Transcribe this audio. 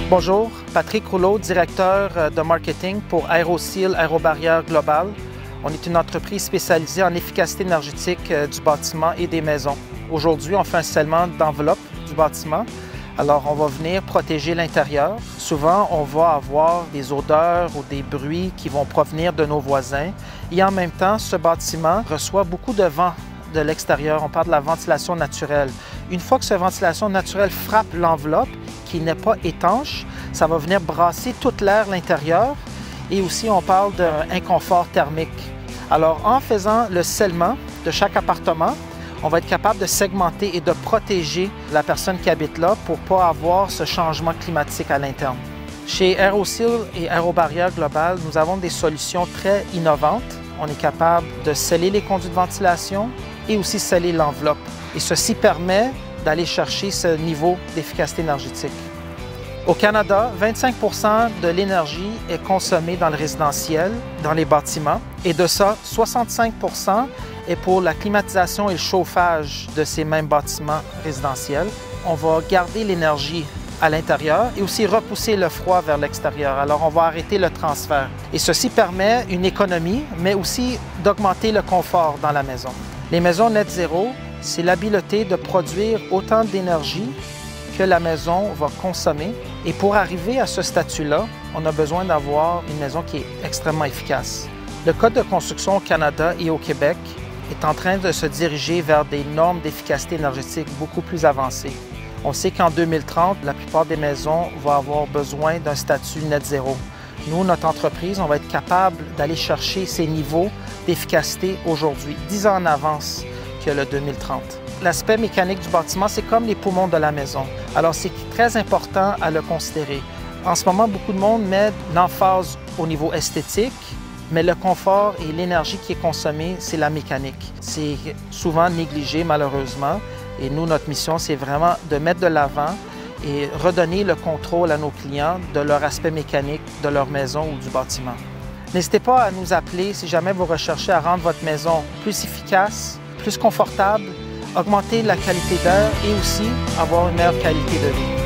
Bonjour, Patrick Rouleau, directeur de marketing pour Aeroseal Aérobarrière Globale. On est une entreprise spécialisée en efficacité énergétique du bâtiment et des maisons. Aujourd'hui, on fait un scellement d'enveloppe du bâtiment. Alors, on va venir protéger l'intérieur. Souvent, on va avoir des odeurs ou des bruits qui vont provenir de nos voisins. Et en même temps, ce bâtiment reçoit beaucoup de vent de l'extérieur. On parle de la ventilation naturelle. Une fois que cette ventilation naturelle frappe l'enveloppe, qui n'est pas étanche, ça va venir brasser toute l'air à l'intérieur. Et aussi, on parle d'un inconfort thermique. Alors, en faisant le scellement de chaque appartement, on va être capable de segmenter et de protéger la personne qui habite là pour ne pas avoir ce changement climatique à l'interne. Chez Aeroseal et Aérobarrière Globale, nous avons des solutions très innovantes. On est capable de sceller les conduits de ventilation et aussi sceller l'enveloppe. Et ceci permet d'aller chercher ce niveau d'efficacité énergétique. Au Canada, 25 % de l'énergie est consommée dans le résidentiel, dans les bâtiments, et de ça, 65 % est pour la climatisation et le chauffage de ces mêmes bâtiments résidentiels. On va garder l'énergie à l'intérieur et aussi repousser le froid vers l'extérieur. Alors, on va arrêter le transfert. Et ceci permet une économie, mais aussi d'augmenter le confort dans la maison. Les maisons net zéro, c'est l'habileté de produire autant d'énergie que la maison va consommer. Et pour arriver à ce statut-là, on a besoin d'avoir une maison qui est extrêmement efficace. Le Code de construction au Canada et au Québec est en train de se diriger vers des normes d'efficacité énergétique beaucoup plus avancées. On sait qu'en 2030, la plupart des maisons vont avoir besoin d'un statut net zéro. Nous, notre entreprise, on va être capable d'aller chercher ces niveaux d'efficacité aujourd'hui, 10 ans en avance que le 2030. L'aspect mécanique du bâtiment, c'est comme les poumons de la maison. Alors, c'est très important à le considérer. En ce moment, beaucoup de monde met l'emphase au niveau esthétique, mais le confort et l'énergie qui est consommée, c'est la mécanique. C'est souvent négligé, malheureusement. Et nous, notre mission, c'est vraiment de mettre de l'avant et redonner le contrôle à nos clients de leur aspect mécanique de leur maison ou du bâtiment. N'hésitez pas à nous appeler si jamais vous recherchez à rendre votre maison plus efficace, plus confortable, augmenter la qualité d'air et aussi avoir une meilleure qualité de vie.